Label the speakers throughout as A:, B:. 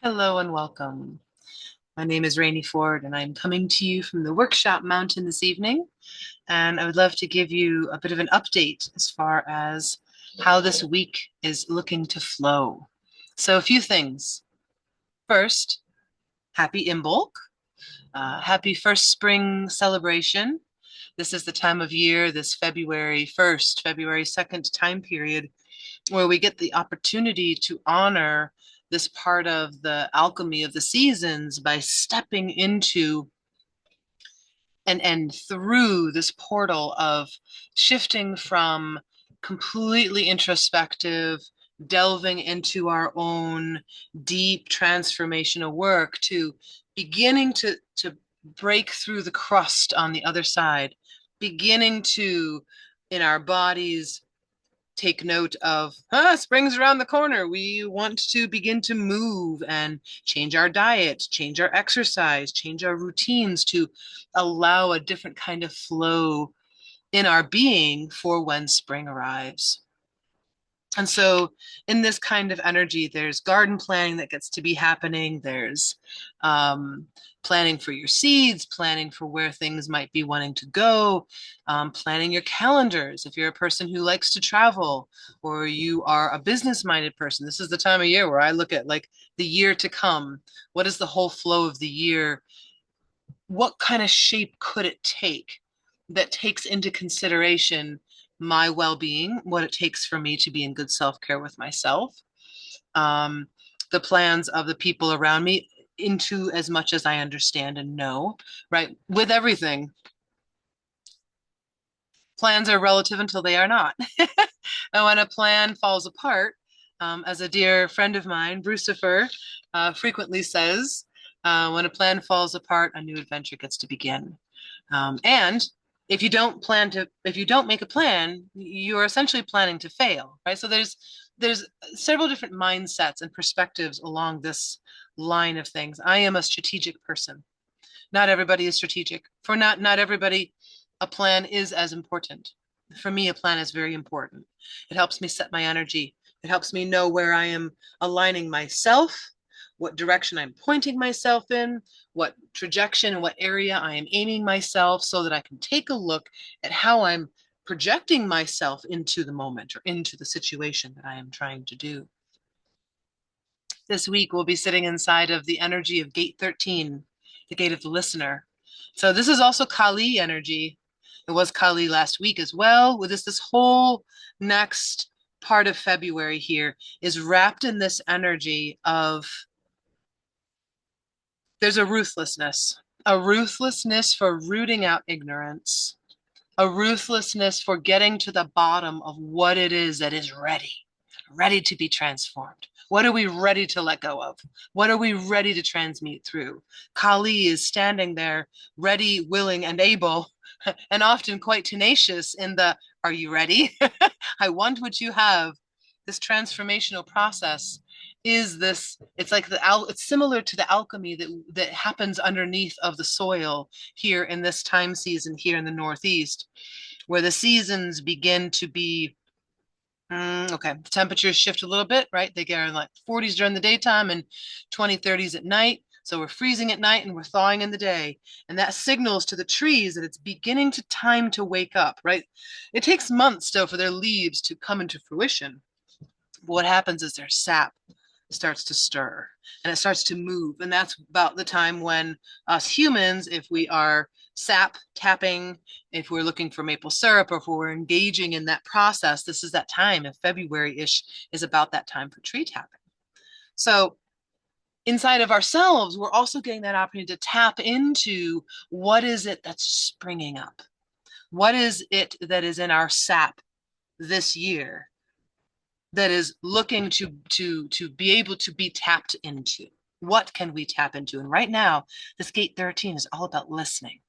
A: Hello and welcome. My name is Rainey Ford, and I'm coming to you from the Workshop Mountain this evening. And I would love to give you a bit of an update as far as how this week is looking to flow. So, a few things. First, happy Imbolc. Happy first spring celebration. This is the time of year, this February 1st, February 2nd time period, where we get the opportunity to honor this part of the alchemy of the seasons by stepping into and through this portal of shifting from completely introspective, delving into our own deep transformational work to beginning to break through the crust on the other side, beginning to in our bodies take note of spring's around the corner. We want to begin to move and change our diet, change our exercise, change our routines to allow a different kind of flow in our being for when spring arrives. And so, in this kind of energy, there's garden planning that gets to be happening. There's planning for your seeds, planning for where things might be wanting to go, planning your calendars. If you're a person who likes to travel or you are a business minded person, this is the time of year where I look at like the year to come. What is the whole flow of the year? What kind of shape could it take that takes into consideration my well-being, what it takes for me to be in good self-care with myself, um, the plans of the people around me, into as much as I understand and know, right? With everything, plans are relative until they are not. And when a plan falls apart, as a dear friend of mine, Brucifer, frequently says, when a plan falls apart, a new adventure gets to begin. And if you don't make a plan, you're essentially planning to fail, right? So there's several different mindsets and perspectives along this line of things. I am a strategic person. Not everybody is strategic. For not everybody, a plan is as important. For me, a plan is very important. It helps me set my energy. It helps me know where I am aligning myself, what direction I'm pointing myself in, what trajectory and what area I am aiming myself so that I can take a look at how I'm projecting myself into the moment or into the situation that I am trying to do. This week, we'll be sitting inside of the energy of gate 13, the gate of the listener. So this is also Kali energy. It was Kali last week as well. With this whole next part of February here is wrapped in this energy of there's a ruthlessness for rooting out ignorance, a ruthlessness for getting to the bottom of what it is that is ready to be transformed. What are we ready to let go of? What are we ready to transmute through? Kali is standing there, ready, willing, and able, and often quite tenacious in the, are you ready? I want what you have. This transformational process is this, it's like it's similar to the alchemy that happens underneath of the soil here in this time season here in the Northeast, where the seasons begin to be okay, the temperatures shift a little bit, right? They get in like 40s during the daytime and 20, 30s at night. So we're freezing at night and we're thawing in the day. And that signals to the trees that it's beginning to time to wake up, right? It takes months still for their leaves to come into fruition. But what happens is their sap starts to stir and it starts to move. And that's about the time when us humans, if we are sap tapping, if we're looking for maple syrup, or if we're engaging in that process, this is that time. If February-ish is about that time for tree tapping. So inside of ourselves, we're also getting that opportunity to tap into what is it that's springing up? What is it that is in our sap this year that is looking to be able to be tapped into? What can we tap into? And right now, this gate 13 is all about listening.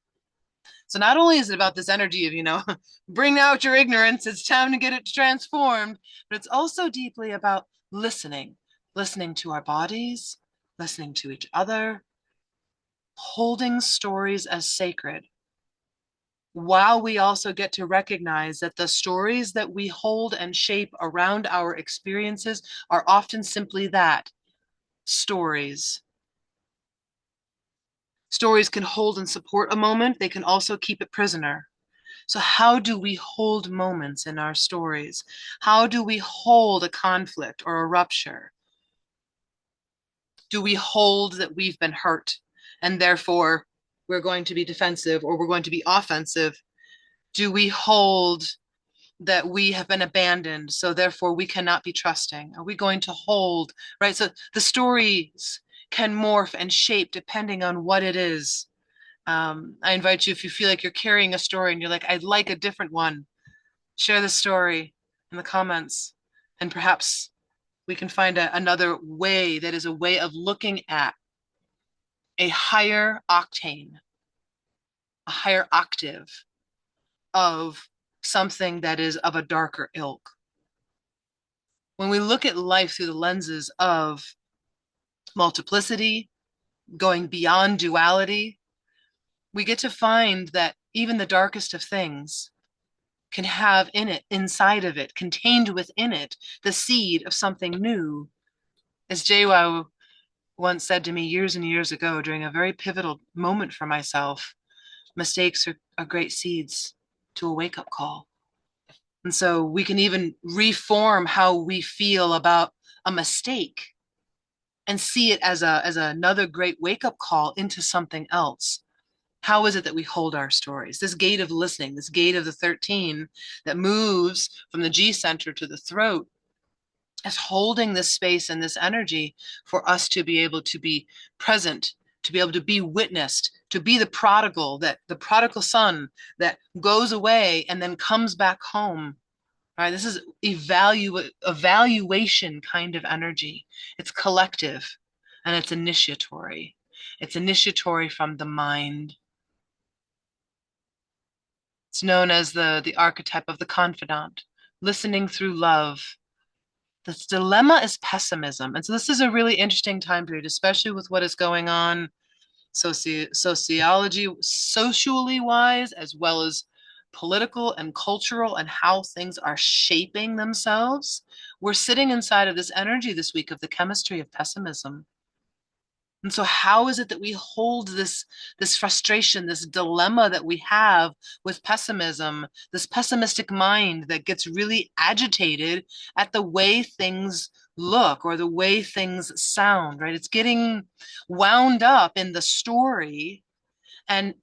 A: So not only is it about this energy of, bring out your ignorance, it's time to get it transformed, but it's also deeply about listening, listening to our bodies, listening to each other, holding stories as sacred, while we also get to recognize that the stories that we hold and shape around our experiences are often simply that, stories. Stories can hold and support a moment. They can also keep it prisoner. So how do we hold moments in our stories? How do we hold a conflict or a rupture? Do we hold that we've been hurt and therefore we're going to be defensive or we're going to be offensive? Do we hold that we have been abandoned, so therefore we cannot be trusting? Are we going to hold, right? So the stories can morph and shape depending on what it is. I invite you, if you feel like you're carrying a story and you're like, I'd like a different one, share the story in the comments, and perhaps we can find another way that is a way of looking at a higher octane, a higher octave of something that is of a darker ilk. When we look at life through the lenses of multiplicity, going beyond duality, we get to find that even the darkest of things can have in it, inside of it, contained within it, the seed of something new. As JWoww once said to me years and years ago during a very pivotal moment for myself, mistakes are great seeds to a wake-up call. And so we can even reform how we feel about a mistake and see it as another great wake-up call into something else. How is it that we hold our stories? This gate of listening, this gate of the 13 that moves from the G center to the throat, is holding this space and this energy for us to be able to be present, to be able to be witnessed, to be the prodigal son that goes away and then comes back home. All right, this is evaluation kind of energy. It's collective and it's initiatory. It's initiatory from the mind. It's known as the archetype of the confidant, listening through love. This dilemma is pessimism. And so this is a really interesting time period, especially with what is going on sociology, socially wise, as well as political and cultural, and how things are shaping themselves. We're sitting inside of this energy this week of the chemistry of pessimism. And so how is it that we hold this frustration, this dilemma that we have with pessimism, this pessimistic mind that gets really agitated at the way things look or the way things sound, right? It's getting wound up in the story and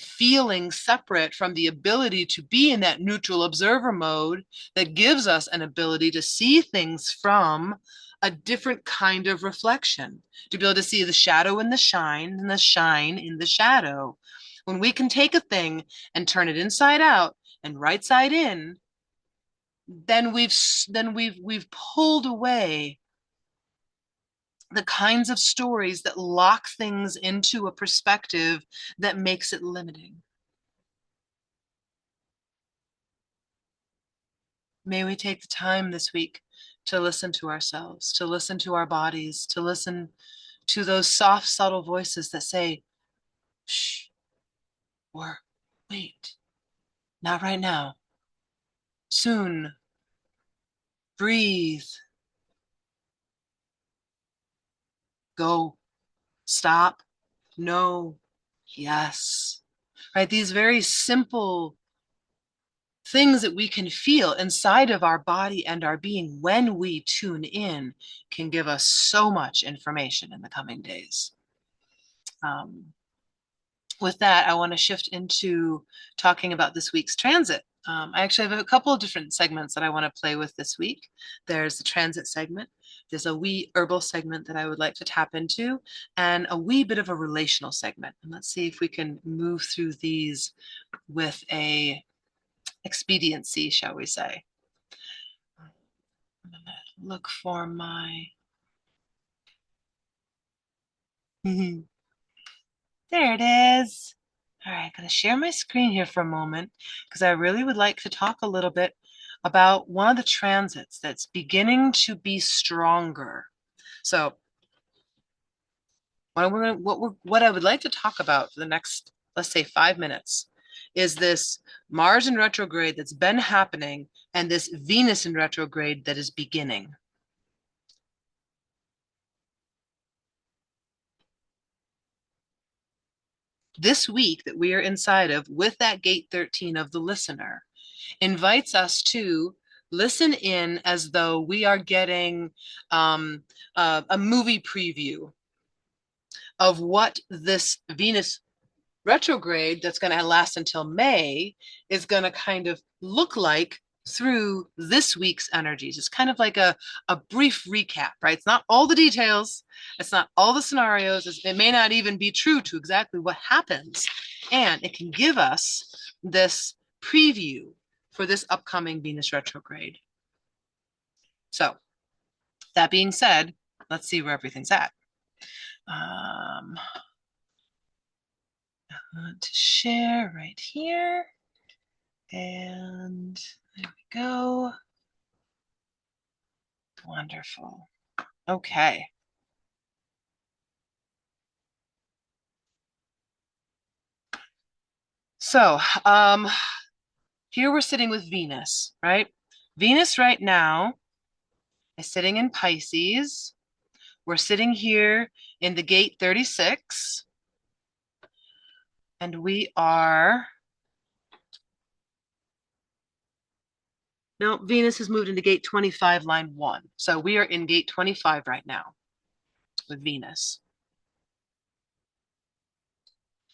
A: feeling separate from the ability to be in that neutral observer mode that gives us an ability to see things from a different kind of reflection, to be able to see the shadow in the shine and the shine in the shadow. When we can take a thing and turn it inside out and right side in, then we've pulled away the kinds of stories that lock things into a perspective that makes it limiting. May we take the time this week to listen to ourselves, to listen to our bodies, to listen to those soft, subtle voices that say, shh, or wait, not right now, soon, breathe, go, stop, no, yes, right? These very simple things that we can feel inside of our body and our being when we tune in can give us so much information in the coming days. With that, I want to shift into talking about this week's transit. I actually have a couple of different segments that I want to play with this week. There's the transit segment. There's a wee herbal segment that I would like to tap into, and a wee bit of a relational segment. And let's see if we can move through these with a expediency, shall we say. I'm going to look for my... There it is. All right, I'm going to share my screen here for a moment because I really would like to talk a little bit about one of the transits that's beginning to be stronger. So what I would like to talk about for the next, let's say, 5 minutes is this Mars in retrograde that's been happening and this Venus in retrograde that is beginning. this week that we are inside of with that gate 13 of the listener invites us to listen in as though we are getting a movie preview of what this Venus retrograde that's going to last until May is going to kind of look like through this week's energies. It's kind of like a brief recap, right? It's not all the details. It's not all the scenarios. It may not even be true to exactly what happens. And it can give us this preview for this upcoming Venus retrograde. So that being said, let's see where everything's at. To share right here. And there we go. Wonderful. Okay. So here we're sitting with Venus, right? Venus right now is sitting in Pisces. We're sitting here in the gate 36. And we are... No, Venus has moved into gate 25, line 1. So we are in gate 25 right now with Venus.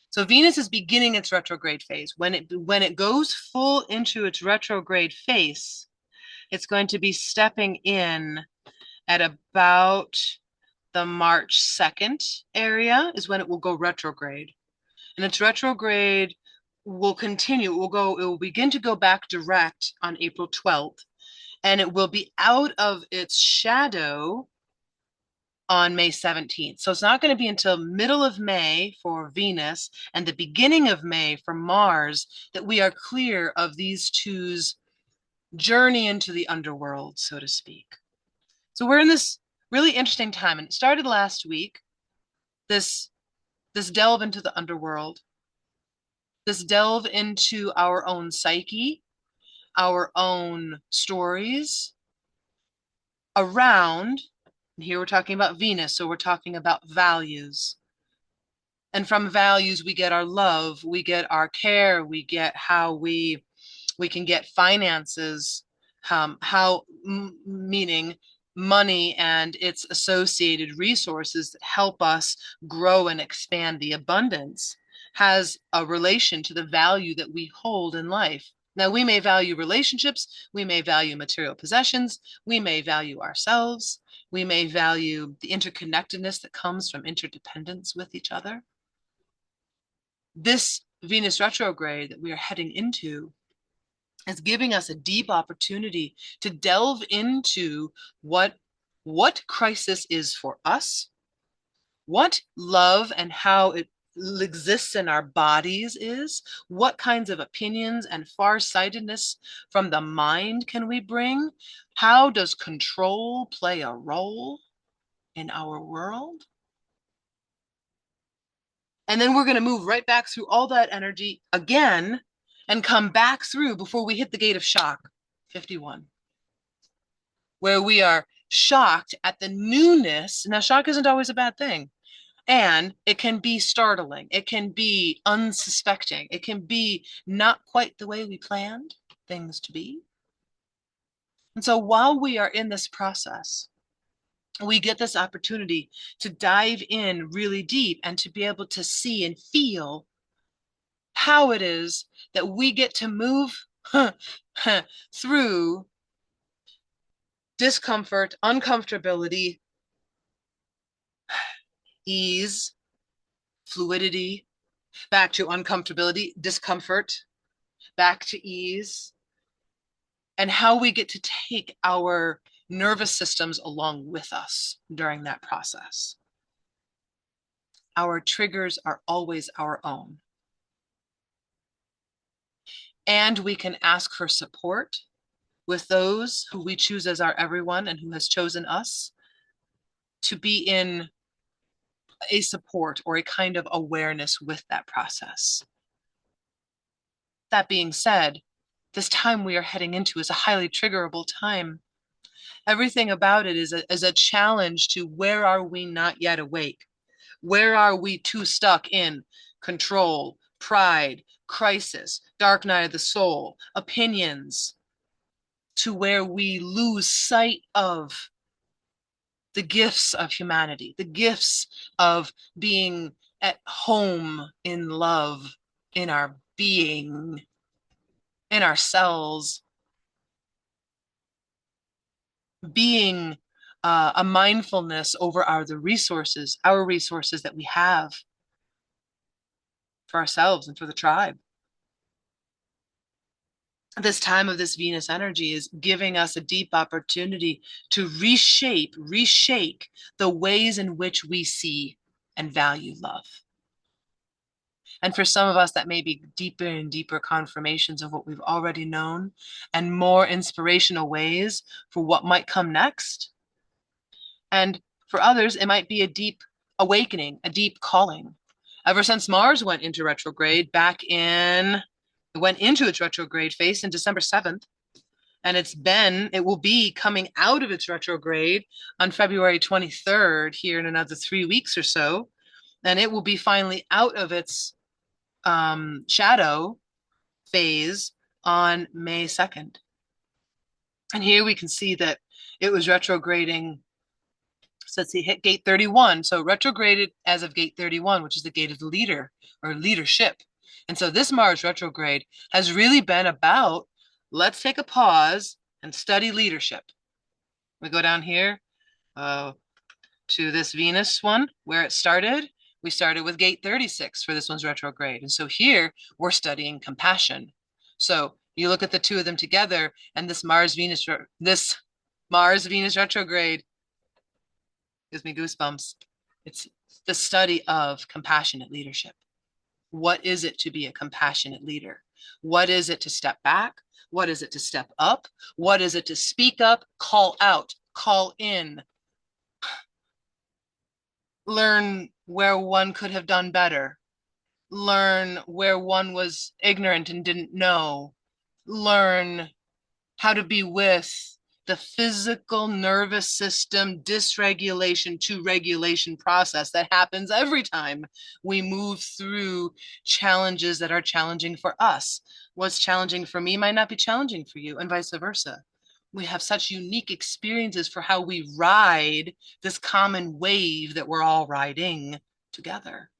A: So Venus is beginning its retrograde phase. When it goes full into its retrograde phase, it's going to be stepping in at about the March 2nd area is when it will go retrograde. And its retrograde will continue. It will begin to go back direct on April 12th. And it will be out of its shadow on May 17th. So it's not going to be until middle of May for Venus and the beginning of May for Mars that we are clear of these two's journey into the underworld, so to speak. So we're in this really interesting time, and it started last week, this delve into the underworld, this delve into our own psyche, our own stories around. And here we're talking about Venus, so we're talking about values. And from values, we get our love, we get our care, we get how we can get finances, meaning money and its associated resources that help us grow and expand the abundance, has a relation to the value that we hold in life. Now, we may value relationships, we may value material possessions, we may value ourselves, we may value the interconnectedness that comes from interdependence with each other. This Venus retrograde that we are heading into is giving us a deep opportunity to delve into what crisis is for us, what love and how it exists in our bodies is, what kinds of opinions and farsightedness from the mind can we bring, how does control play a role in our world? And then we're going to move right back through all that energy again and come back through before we hit the gate of shock, 51, where we are shocked at the newness. Now, shock isn't always a bad thing. And it can be startling. It can be unsuspecting. It can be not quite the way we planned things to be. And so while we are in this process, we get this opportunity to dive in really deep and to be able to see and feel how it is that we get to move through discomfort, uncomfortability, ease, fluidity, back to uncomfortability, discomfort, back to ease, and how we get to take our nervous systems along with us during that process. Our triggers are always our own. And we can ask for support with those who we choose as our everyone and who has chosen us to be in a support or a kind of awareness with that process. That being said, this time we are heading into is a highly triggerable time. Everything about it is a challenge to where are we not yet awake? Where are we too stuck in control, pride, crisis, dark night of the soul, opinions, to where we lose sight of the gifts of humanity, the gifts of being at home in love, in our being, in ourselves, being a mindfulness over the resources, our resources that we have for ourselves and for the tribe. This time of this Venus energy is giving us a deep opportunity to reshake the ways in which we see and value love. And for some of us, that may be deeper and deeper confirmations of what we've already known and more inspirational ways for what might come next. And for others, it might be a deep awakening, a deep calling. Ever since Mars went into retrograde it went into its retrograde phase in December 7th. And it will be coming out of its retrograde on February 23rd, here in another 3 weeks or so. And it will be finally out of its shadow phase on May 2nd. And here we can see that it was retrograding. So let's see, hit gate 31. So retrograded as of gate 31, which is the gate of the leader or leadership. And so this Mars retrograde has really been about, let's take a pause and study leadership. We go down here to this Venus one where it started. We started with gate 36 for this one's retrograde. And so here we're studying compassion. So you look at the two of them together, and this Mars-Venus retrograde gives me goosebumps. It's the study of compassionate leadership. What is it to be a compassionate leader? What is it to step back? What is it to step up? What is it to speak up, call out, call in, learn where one could have done better, learn where one was ignorant and didn't know, learn how to be with the physical nervous system dysregulation to regulation process that happens every time we move through challenges that are challenging for us. What's challenging for me might not be challenging for you, and vice versa. We have such unique experiences for how we ride this common wave that we're all riding together.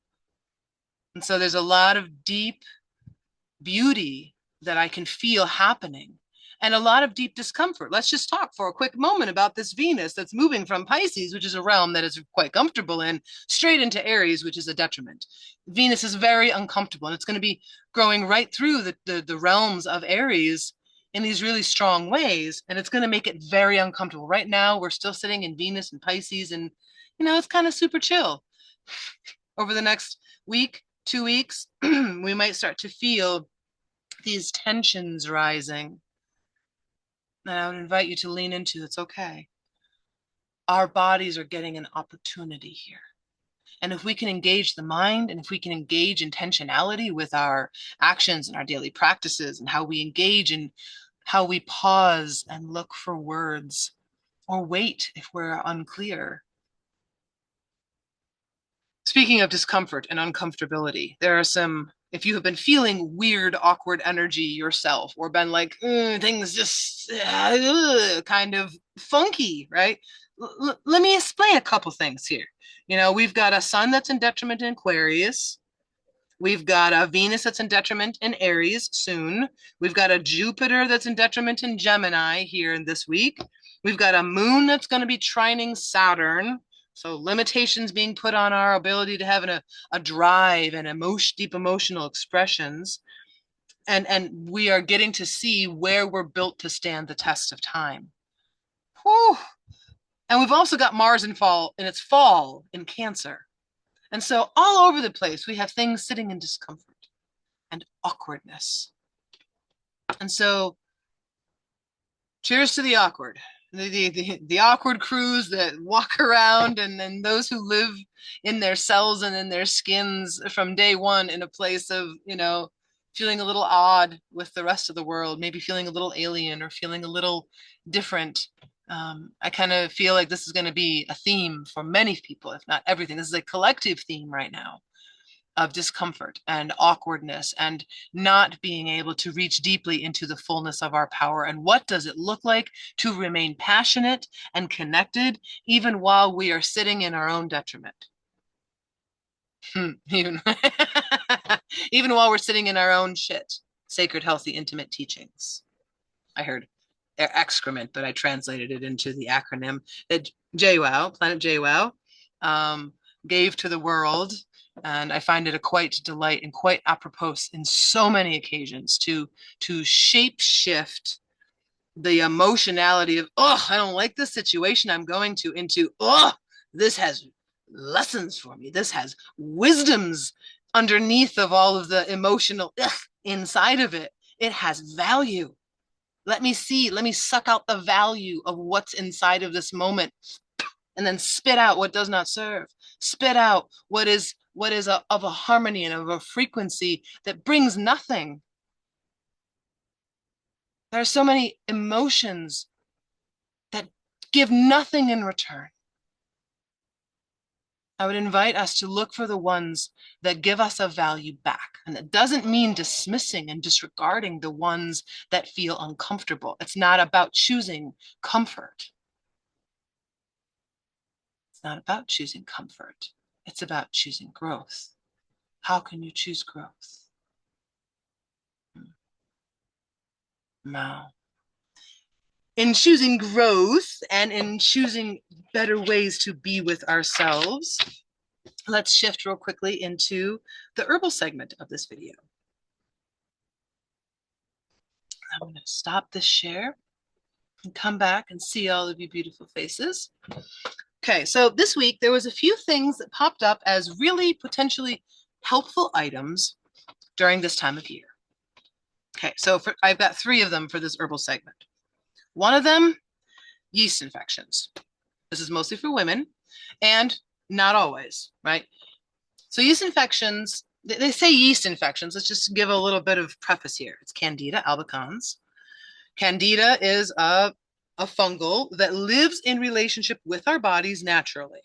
A: And so there's a lot of deep beauty that I can feel happening, and a lot of deep discomfort. Let's just talk for a quick moment about this Venus that's moving from Pisces, which is a realm that is quite comfortable in, straight into Aries, which is a detriment. Venus is very uncomfortable, and it's going to be growing right through the realms of Aries in these really strong ways, and it's going to make it very uncomfortable. Right now, we're still sitting in Venus and Pisces, and it's kind of super chill. Over the next week, 2 weeks, we might start to feel these tensions rising. And I would invite you to lean into it's okay. Our bodies are getting an opportunity here. And if we can engage the mind, and if we can engage intentionality with our actions and our daily practices, and how we engage and how we pause and look for words or wait if we're unclear. Speaking of discomfort and uncomfortability, there are some, if you have been feeling weird, awkward energy yourself, or been like, things just kind of funky, right? Let me explain a couple things here. We've got a sun that's in detriment in Aquarius. We've got a Venus that's in detriment in Aries soon. We've got a Jupiter that's in detriment in Gemini here in this week. We've got a moon that's going to be trining Saturn. So limitations being put on our ability to have a drive and deep emotional expressions. And we are getting to see where we're built to stand the test of time. Whew. And we've also got Mars in its fall in Cancer. And so all over the place, we have things sitting in discomfort and awkwardness. And so cheers to the awkward. The awkward crews that walk around, and then those who live in their cells and in their skins from day one in a place of, feeling a little odd with the rest of the world, maybe feeling a little alien or feeling a little different. I kind of feel like this is going to be a theme for many people, if not everything. This is a collective theme right now of discomfort and awkwardness and not being able to reach deeply into the fullness of our power. And what does it look like to remain passionate and connected even while we are sitting in our own detriment? Even, even while we're sitting in our own shit. Sacred, healthy, intimate teachings. I heard excrement, but I translated it into the acronym that JWoww, Planet JWoww, gave to the world. And I find it a quite delight and quite apropos in so many occasions to shape shift the emotionality of, oh, I don't like this situation I'm going to, into, oh, this has lessons for me. This has wisdoms underneath of all of the emotional inside of it. It has value. Let me see, let me suck out the value of what's inside of this moment and then spit out what does not serve. Spit out what is of a harmony and of a frequency that brings nothing. There are so many emotions that give nothing in return. I would invite us to look for the ones that give us a value back. And that doesn't mean dismissing and disregarding the ones that feel uncomfortable. It's not about choosing comfort. It's not about choosing comfort. It's about choosing growth. How can you choose growth? Now, in choosing growth and in choosing better ways to be with ourselves, let's shift real quickly into the herbal segment of this video. I'm going to stop this share and come back and see all of you beautiful faces. Okay, so this week there was a few things that popped up as really potentially helpful items during this time of year. Okay, so I've got 3 of them for this herbal segment. One of them, yeast infections. This is mostly for women and not always, right? So yeast infections, they say yeast infections. Let's just give a little bit of preface here. It's Candida albicans. Candida is a fungal that lives in relationship with our bodies naturally.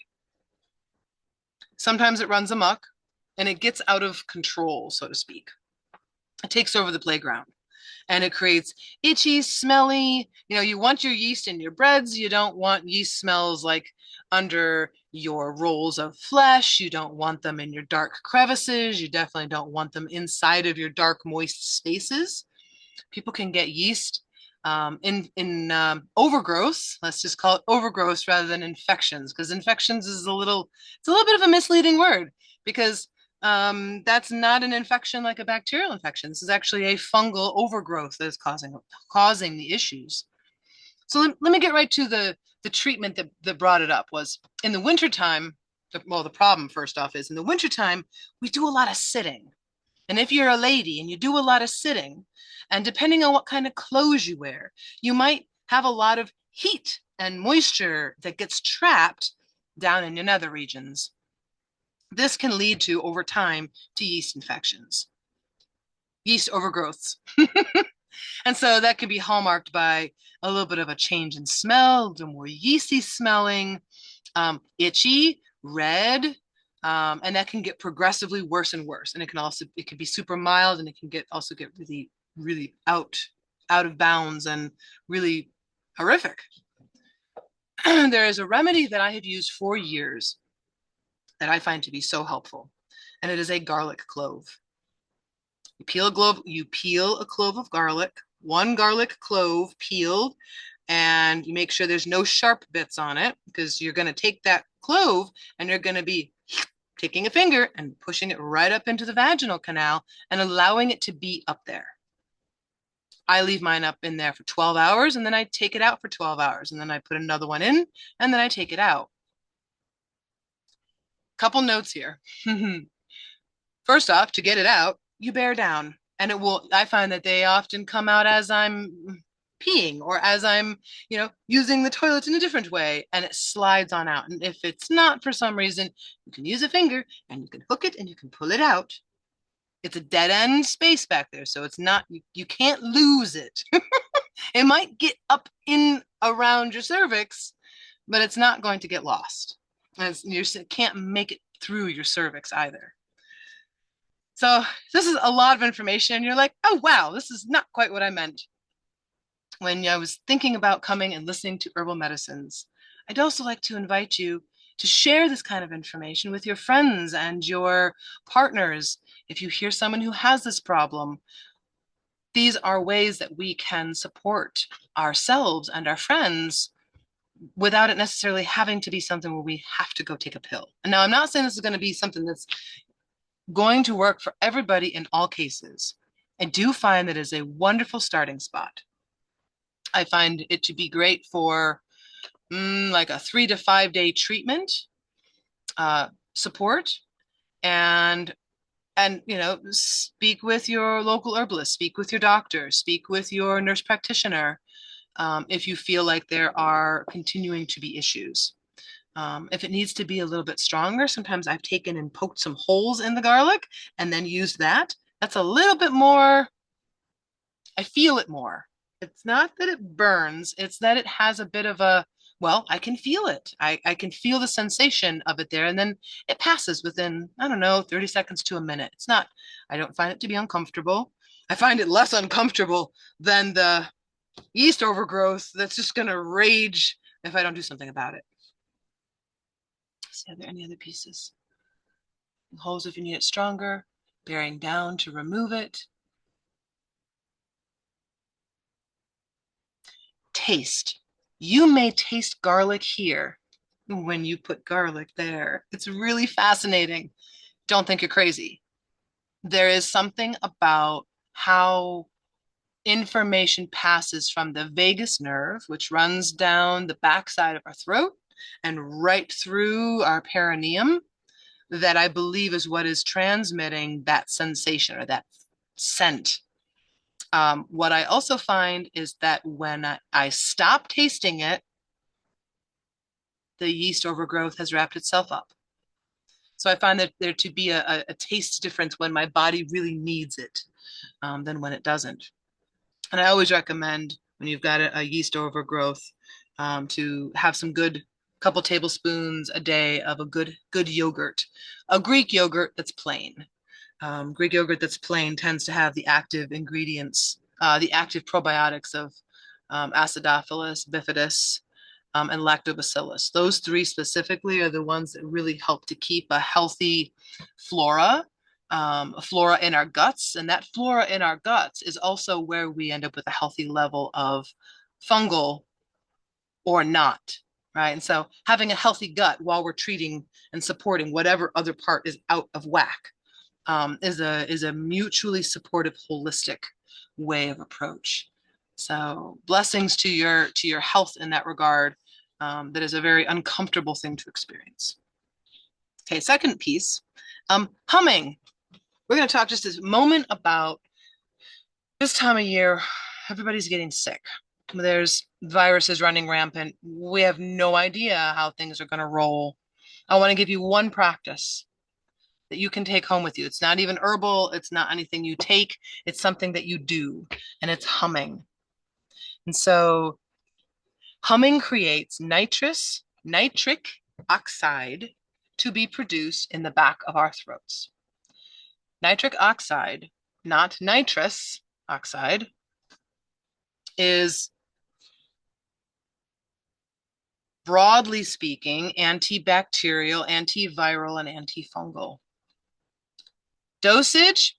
A: Sometimes it runs amok and it gets out of control, so to speak. It takes over the playground and it creates itchy, smelly, you want your yeast in your breads. You don't want yeast smells like under your rolls of flesh. You don't want them in your dark crevices. You definitely don't want them inside of your dark, moist spaces. People can get yeast in overgrowths. Let's just call it overgrowths rather than infections, because infections is it's a little bit of a misleading word, because that's not an infection like a bacterial infection. This is actually a fungal overgrowth that is causing the issues. So let me get right to the treatment that brought it up. Was in the wintertime, well, the problem first off is in the wintertime, we do a lot of sitting. And if you're a lady and you do a lot of sitting, and depending on what kind of clothes you wear, you might have a lot of heat and moisture that gets trapped down in your nether regions. This can lead to, over time, to yeast infections, yeast overgrowths. And so that can be hallmarked by a little bit of a change in smell, a little more yeasty smelling, itchy, red, and that can get progressively worse and worse. And it can be super mild, and it can also get really, really out of bounds and really horrific. There is a remedy that I have used for years that I find to be so helpful, and it is a garlic clove. You peel a clove of garlic, 1 garlic clove peeled, and you make sure there's no sharp bits on it, because you're going to take that clove and you're going to be taking a finger and pushing it right up into the vaginal canal and allowing it to be up there. I leave mine up in there for 12 hours, and then I take it out for 12 hours, and then I put another one in, and then I take it out. Couple notes here. First off, to get it out, you bear down, and I find that they often come out as I'm peeing or as I'm, using the toilet in a different way, and it slides on out. And if it's not for some reason, you can use a finger and you can hook it and you can pull it out. It's a dead end space back there, so it's not, you can't lose it. It might get up in around your cervix, but it's not going to get lost. And you can't make it through your cervix either. So this is a lot of information, and you're like, oh, wow, this is not quite what I meant when I was thinking about coming and listening to herbal medicines. I'd also like to invite you to share this kind of information with your friends and your partners. If you hear someone who has this problem, these are ways that we can support ourselves and our friends without it necessarily having to be something where we have to go take a pill. And now I'm not saying this is going to be something that's going to work for everybody in all cases. I do find that is a wonderful starting spot. I find it to be great for like a 3 to 5 day treatment support, and speak with your local herbalist, speak with your doctor, speak with your nurse practitioner if you feel like there are continuing to be issues. If it needs to be a little bit stronger, sometimes I've taken and poked some holes in the garlic and then used that. That's a little bit more, I feel it more. It's not that it burns, it's that it has a bit of a, well, I can feel it. I can feel the sensation of it there. And then it passes within, I don't know, 30 seconds to a minute. It's not, I don't find it to be uncomfortable. I find it less uncomfortable than the yeast overgrowth that's just going to rage if I don't do something about it. See, are there any other pieces? Holes if you need it stronger, bearing down to remove it. Taste. You may taste garlic here when you put garlic there. It's really fascinating. Don't think you're crazy. There is something about how information passes from the vagus nerve, which runs down the backside of our throat and right through our perineum, that I believe is what is transmitting that sensation or that scent. What I also find is that when I stop tasting it, the yeast overgrowth has wrapped itself up. So I find that there to be a taste difference when my body really needs it than when it doesn't. And I always recommend when you've got a yeast overgrowth to have some good couple tablespoons a day of a good yogurt, a Greek yogurt that's plain. Greek yogurt that's plain tends to have the active ingredients, the active probiotics of Acidophilus, Bifidus, and Lactobacillus. Those three specifically are the ones that really help to keep a healthy flora, flora in our guts. And that flora in our guts is also where we end up with a healthy level of fungal or not, right? And so having a healthy gut while we're treating and supporting whatever other part is out of whack is a mutually supportive, holistic way of approach. So blessings to your health in that regard. That is a very uncomfortable thing to experience. Okay, second piece, humming. We're going to talk just a moment about this time of year. Everybody's getting sick. There's viruses running rampant. We have no idea how things are going to roll. I want to give you one practice that you can take home with you. It's not even herbal. It's not anything you take. It's something that you do, and it's humming. And so humming creates nitric oxide to be produced in the back of our throats. Nitric oxide, not nitrous oxide, is broadly speaking antibacterial, antiviral, and antifungal. Dosage,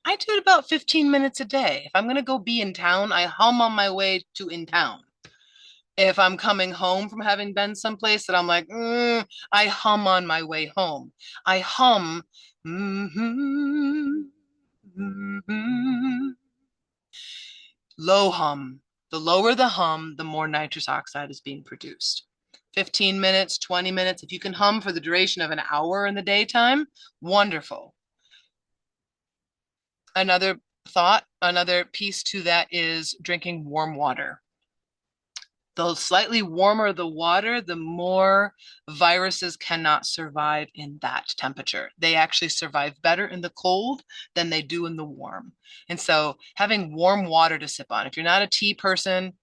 A: I do it about 15 minutes a day. If I'm going to go be in town, I hum on my way to in town. If I'm coming home from having been someplace that I'm like, I hum on my way home. I hum, low hum. The lower the hum, the more nitrous oxide is being produced. 15 minutes, 20 minutes. If you can hum for the duration of an hour in the daytime, wonderful. Another thought, another piece to that is drinking warm water. The slightly warmer the water, the more viruses cannot survive in that temperature. They actually survive better in the cold than they do in the warm. And so having warm water to sip on, if you're not a tea person,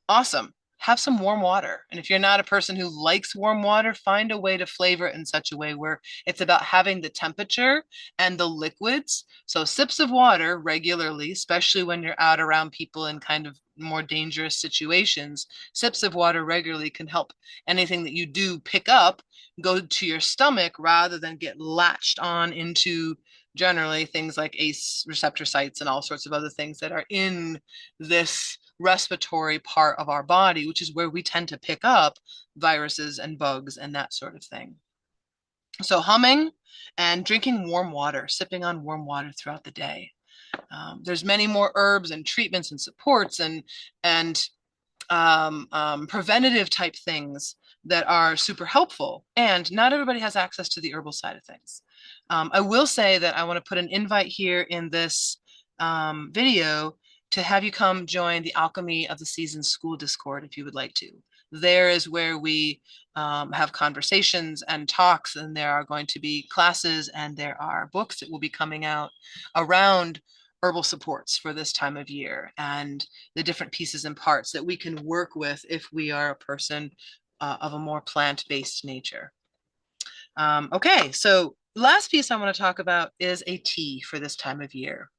A: awesome. have some warm water. And if you're not a person who likes warm water, find a way to flavor it in such a way where it's about having the temperature and the liquids. So sips of water regularly, especially when you're out around people in kind of more dangerous situations, sips of water regularly can help anything that you do pick up go to your stomach rather than get latched on into generally things like ACE receptor sites and all sorts of other things that are in this respiratory part of our body, which is where we tend to pick up viruses and bugs and that sort of thing. So humming and drinking warm water, sipping on warm water throughout the day. There's many more herbs and treatments and supports and preventative type things that are super helpful. And not everybody has access to the herbal side of things. I will say that I want to put an invite here in this video to have you come join the Alchemy of the Season School Discord if you would like to. There is where we have conversations and talks, and there are going to be classes and there are books that will be coming out around herbal supports for this time of year and the different pieces and parts that we can work with if we are a person of a more plant-based nature. Okay, so last piece I want to talk about is a tea for this time of year.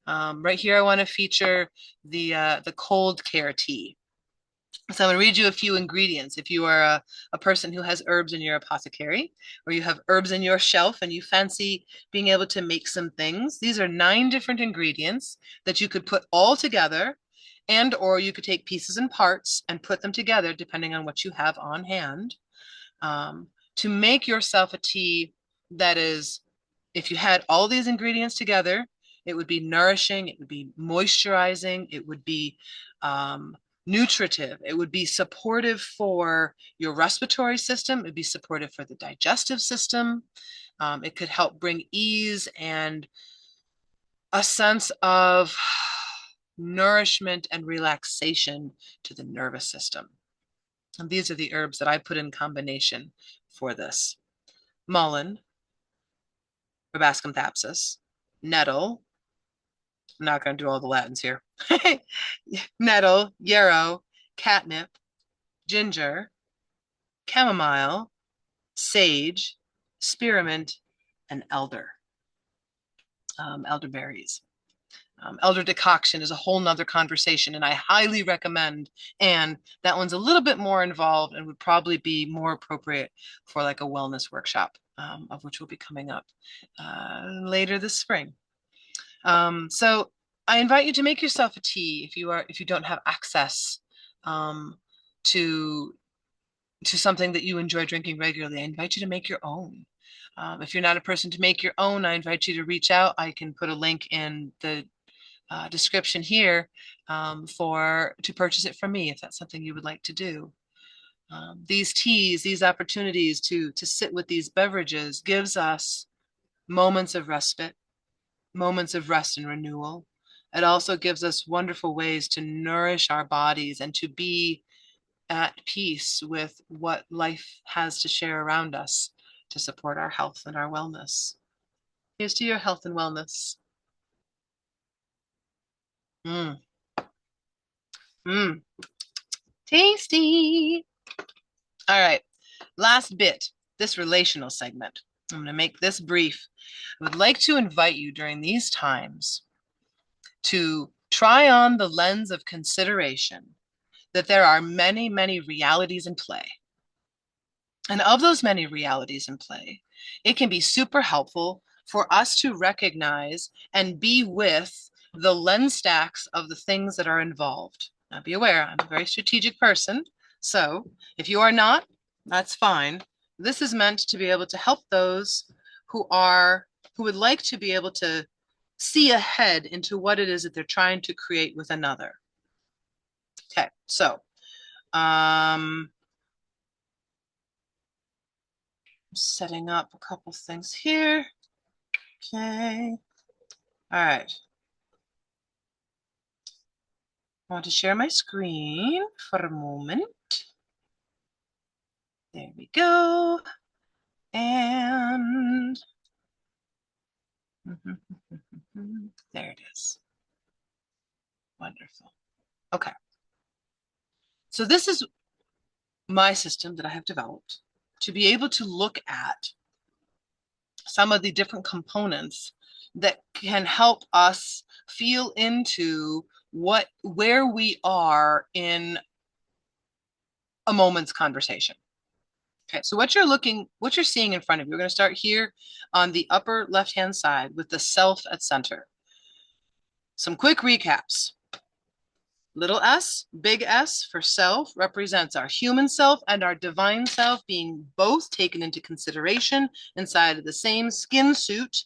A: Right here, I want to feature the cold care tea. So I'm going to read you a few ingredients. If you are a person who has herbs in your apothecary, or you have herbs in your shelf and you fancy being able to make some things, these are 9 different ingredients that you could put all together, and or you could take pieces and parts and put them together depending on what you have on hand, to make yourself a tea that is, if you had all these ingredients together, it would be nourishing, it would be moisturizing, it would be nutritive, it would be supportive for your respiratory system, it would be supportive for the digestive system. It could help bring ease and a sense of nourishment and relaxation to the nervous system. And these are the herbs that I put in combination for this: mullein, Rhabascum thapsus, nettle. I'm not going to do all the Latins here. Nettle, yarrow, catnip, ginger, chamomile, sage, spearmint, and elder. Elderberries. Elder decoction is a whole nother conversation, and I highly recommend. And that one's a little bit more involved and would probably be more appropriate for like a wellness workshop, of which will be coming up later this spring. So I invite you to make yourself a tea if you don't have access to something that you enjoy drinking regularly. I invite you to make your own. If you're not a person to make your own, I invite you to reach out. I can put a link in the description here to purchase it from me if that's something you would like to do. These teas, these opportunities to sit with these beverages gives us moments of respite, moments of rest and renewal. It also gives us wonderful ways to nourish our bodies and to be at peace with what life has to share around us to support our health and our wellness. Here's to your health and wellness. Mm. Mm. Tasty. All right, last bit, this relational segment. I'm going to make this brief. I would like to invite you during these times to try on the lens of consideration that there are many, many realities in play. And of those many realities in play, it can be super helpful for us to recognize and be with the lens stacks of the things that are involved. Now, be aware, I'm a very strategic person. So if you are not, that's fine. This is meant to be able to help those who would like to be able to see ahead into what it is that they're trying to create with another. Okay, so setting up a couple things here. Okay. All right. I want to share my screen for a moment. There we go. And there it is. Wonderful. Okay. So this is my system that I have developed to be able to look at some of the different components that can help us feel into where we are in a moment's conversation. Okay, so what you're seeing in front of you, we're going to start here on the upper left-hand side with the self at center. Some quick recaps. Little s, big S for self represents our human self and our divine self being both taken into consideration inside of the same skin suit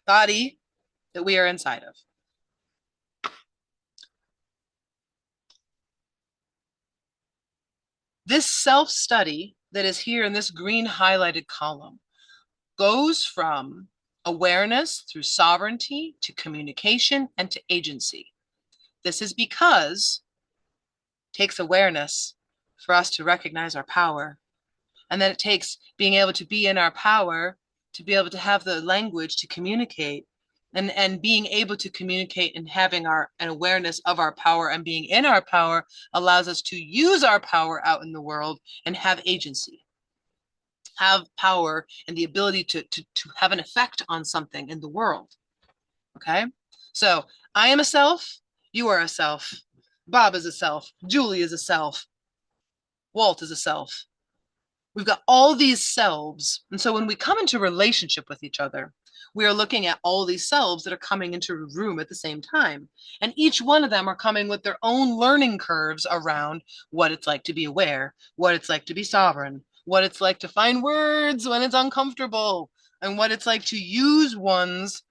A: body that we are inside of. This self-study that is here in this green highlighted column goes from awareness through sovereignty to communication and to agency. This is because it takes awareness for us to recognize our power. And then it takes being able to be in our power to be able to have the language to communicate. And being able to communicate and having an awareness of our power and being in our power allows us to use our power out in the world and have agency, have power and the ability to have an effect on something in the world. Okay, so I am a self, you are a self, Bob is a self, Julie is a self, Walt is a self. We've got all these selves. And so when we come into relationship with each other, we are looking at all these selves that are coming into a room at the same time. And each one of them are coming with their own learning curves around what it's like to be aware, what it's like to be sovereign, what it's like to find words when it's uncomfortable, and what it's like to use one's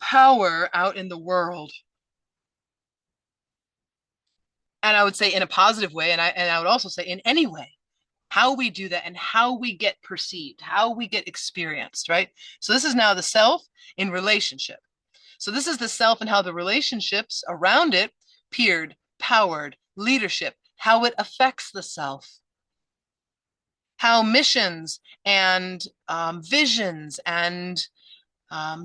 A: power out in the world. And I would say in a positive way, and I would also say in any way, how we do that and how we get perceived, how we get experienced, right? So this is now the self in relationship. So this is the self and how the relationships around it, peered, powered, leadership, how it affects the self, how missions and visions and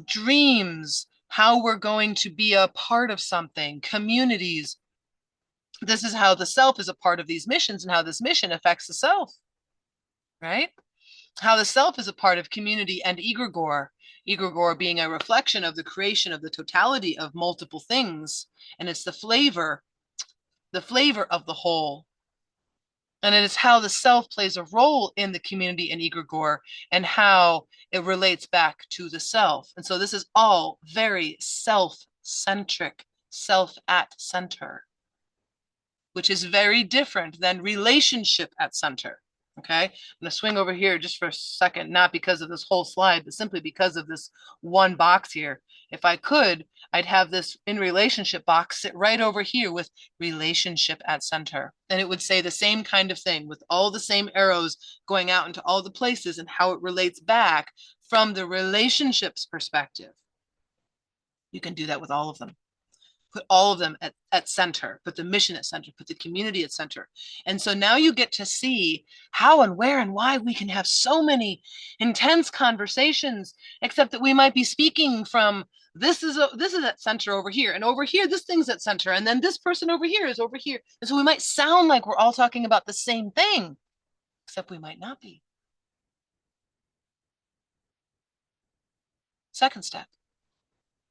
A: dreams, how we're going to be a part of something, communities. This is how the self is a part of these missions and how this mission affects the self, right? How the self is a part of community and egregore, egregore being a reflection of the creation of the totality of multiple things. And it's the flavor of the whole. And it is how the self plays a role in the community and egregore and how it relates back to the self. And so this is all very self-centric, self at center, which is very different than relationship at center. Okay, I'm going to swing over here just for a second, not because of this whole slide, but simply because of this one box here. If I could, I'd have this in relationship box sit right over here with relationship at center. And it would say the same kind of thing with all the same arrows going out into all the places and how it relates back from the relationships perspective. You can do that with all of them. Put all of them at center, put the mission at center, put the community at center. And so now you get to see how and where and why we can have so many intense conversations, except that we might be speaking from this is at center over here, and over here this thing's at center, and then this person over here is over here. And so we might sound like we're all talking about the same thing, except we might not be. Second step.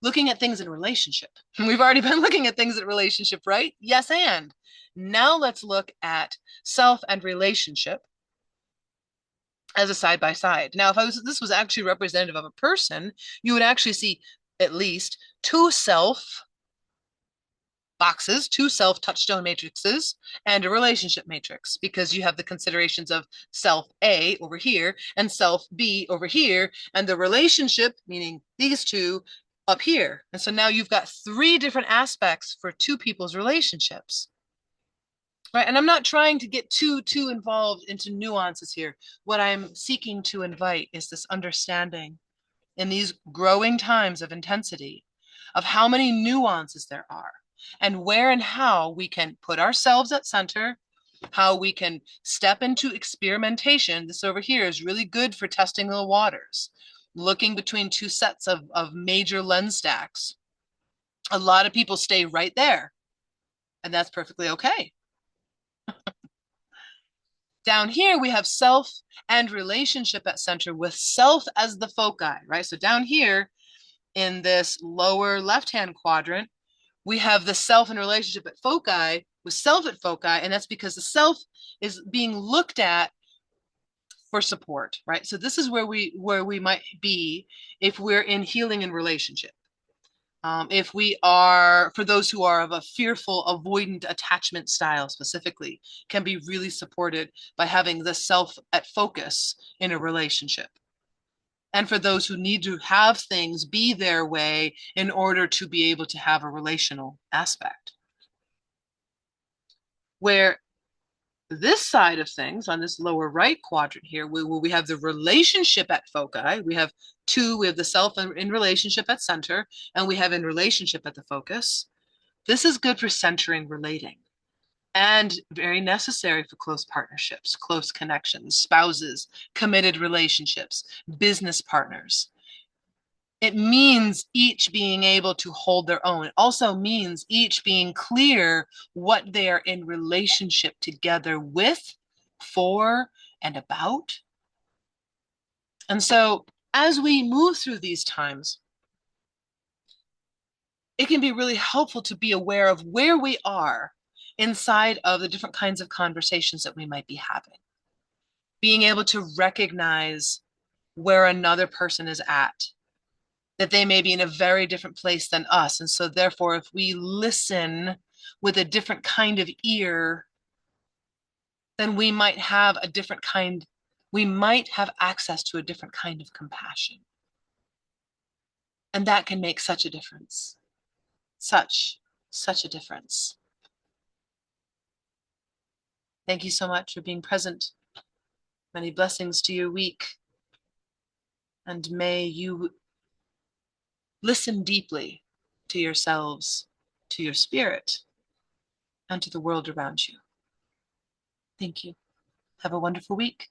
A: Looking at things in relationship. We've already been looking at things in relationship, right? Yes, and now let's look at self and relationship as a side by side. Now, if this was actually representative of a person, you would actually see at least two self boxes, two self touchstone matrices, and a relationship matrix, because you have the considerations of self A over here and self B over here, and the relationship, meaning these two, up here. And so now you've got three different aspects for two people's relationships. Right? And I'm not trying to get too involved into nuances here. What I'm seeking to invite is this understanding in these growing times of intensity of how many nuances there are and where and how we can put ourselves at center, how we can step into experimentation. This over here is really good for testing the waters, looking between two sets of major lens stacks. A lot of people stay right there. And that's perfectly okay. Down here, we have self and relationship at center with self as the foci, right? So down here in this lower left-hand quadrant, we have the self and relationship at foci with self at foci, and that's because the self is being looked at for support, right? So this is where we might be if we're in healing and relationship. If we are, for those who are of a fearful, avoidant attachment style specifically, can be really supported by having the self at focus in a relationship. And for those who need to have things be their way in order to be able to have a relational aspect. Where this side of things, on this lower right quadrant here, we have the relationship at foci. We have the self in relationship at center, and we have in relationship at the focus. This is good for centering, relating, and very necessary for close partnerships, close connections, spouses, committed relationships, business partners. It means each being able to hold their own. It also means each being clear what they are in relationship together with, for, and about. And so as we move through these times, it can be really helpful to be aware of where we are inside of the different kinds of conversations that we might be having. Being able to recognize where another person is at, that they may be in a very different place than us. And so therefore, if we listen with a different kind of ear, then we might have access to a different kind of compassion. And that can make such a difference. Such a difference. Thank you so much for being present. Many blessings to your week. And may you listen deeply to yourselves, to your spirit, and to the world around you. Thank you. Have a wonderful week.